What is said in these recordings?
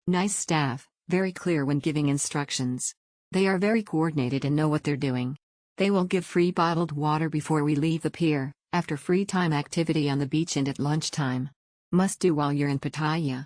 Nice staff, very clear when giving instructions. They are very coordinated and know what they're doing. They will give free bottled water before we leave the pier, after free time activity on the beach and at lunchtime. Must do while you're in Pattaya.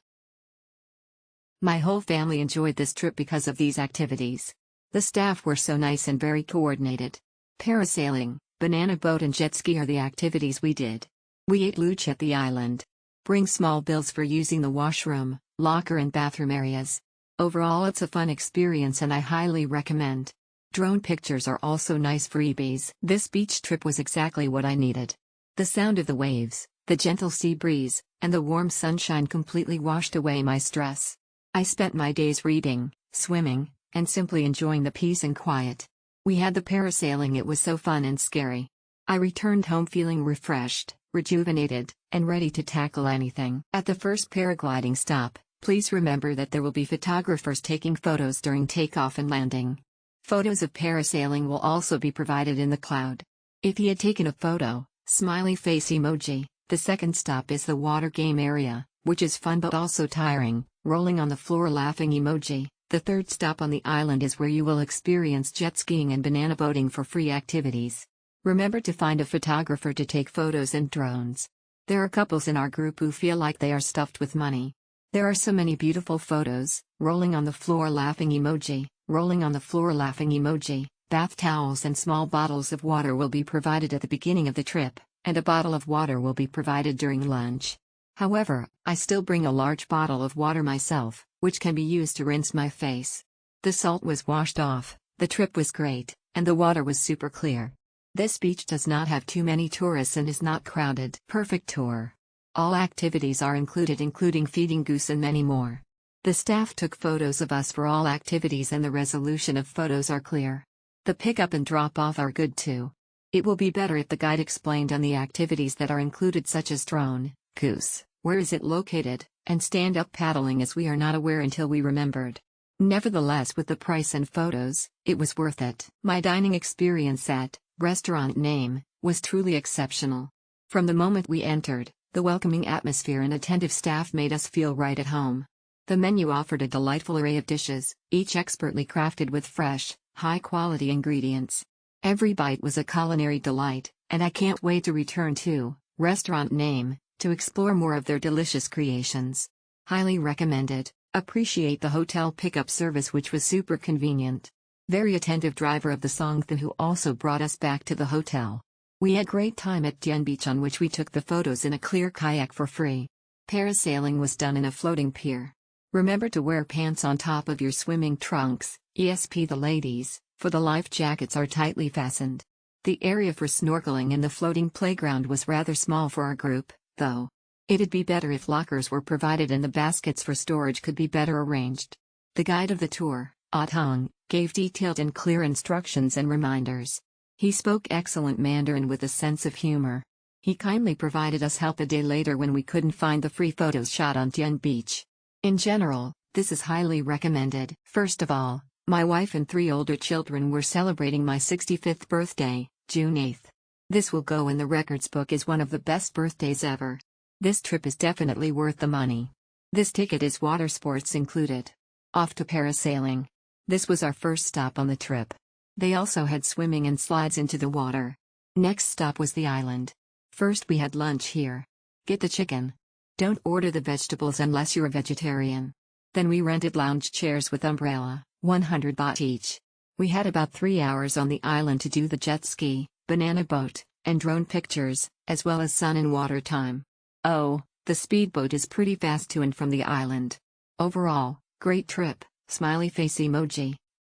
My whole family enjoyed this trip because of these activities. The staff were so nice and very coordinated. Parasailing, banana boat and jet ski are the activities we did. We ate lunch at the island. Bring small bills for using the washroom, locker and bathroom areas. Overall it's a fun experience and I highly recommend. Drone pictures are also nice freebies. This beach trip was exactly what I needed. The sound of the waves, the gentle sea breeze, and the warm sunshine completely washed away my stress. I spent my days reading, swimming, and simply enjoying the peace and quiet. We had the parasailing, it was so fun and scary. I returned home feeling refreshed, rejuvenated, and ready to tackle anything. At the first paragliding stop, please remember that there will be photographers taking photos during takeoff and landing. Photos of parasailing will also be provided in the cloud. If he had taken a photo, smiley face emoji. The second stop is the water game area, which is fun but also tiring, rolling on the floor laughing emoji. The third stop on the island is where you will experience jet skiing and banana boating for free activities. Remember to find a photographer to take photos and drones. There are couples in our group who feel like they are stuffed with money. There are so many beautiful photos, rolling on the floor laughing emoji, rolling on the floor laughing emoji. Bath towels and small bottles of water will be provided at the beginning of the trip, and a bottle of water will be provided during lunch. However, I still bring a large bottle of water myself, which can be used to rinse my face. The salt was washed off, the trip was great, and the water was super clear. This beach does not have too many tourists and is not crowded. Perfect tour. All activities are included including feeding goose and many more. The staff took photos of us for all activities and the resolution of photos are clear. The pick-up and drop-off are good too. It will be better if the guide explained on the activities that are included such as drone, goose, where is it located, and stand-up paddling as we are not aware until we remembered. Nevertheless, with the price and photos, it was worth it. My dining experience at restaurant name was truly exceptional. From the moment we entered, the welcoming atmosphere and attentive staff made us feel right at home. The menu offered a delightful array of dishes, each expertly crafted with fresh, high-quality ingredients. Every bite was a culinary delight, and I can't wait to return to restaurant name to explore more of their delicious creations. Highly recommended. Appreciate the hotel pickup service, which was super convenient. Very attentive driver of the Songthan who also brought us back to the hotel. We had great time at Dien Beach, on which we took the photos in a clear kayak for free. Parasailing was done in a floating pier. Remember to wear pants on top of your swimming trunks, ESP the ladies, for the life jackets are tightly fastened. The area for snorkeling in the floating playground was rather small for our group, though. It'd be better if lockers were provided and the baskets for storage could be better arranged. The guide of the tour, Hardtien, gave detailed and clear instructions and reminders. He spoke excellent Mandarin with a sense of humor. He kindly provided us help a day later when we couldn't find the free photos shot on Dien Beach. In general, this is highly recommended. First of all, my wife and 3 older children were celebrating my 65th birthday, June 8th. This will go in the records book as one of the best birthdays ever. This trip is definitely worth the money. This ticket is water sports included. Off to parasailing. This was our first stop on the trip. They also had swimming and slides into the water. Next stop was the island. First we had lunch here. Get the chicken. Don't order the vegetables unless you're a vegetarian. Then we rented lounge chairs with umbrella, 100 baht each. We had about 3 hours on the island to do the jet ski, banana boat, and drone pictures, as well as sun and water time. Oh, the speedboat is pretty fast to and from the island. Overall, great trip, smiley face emoji.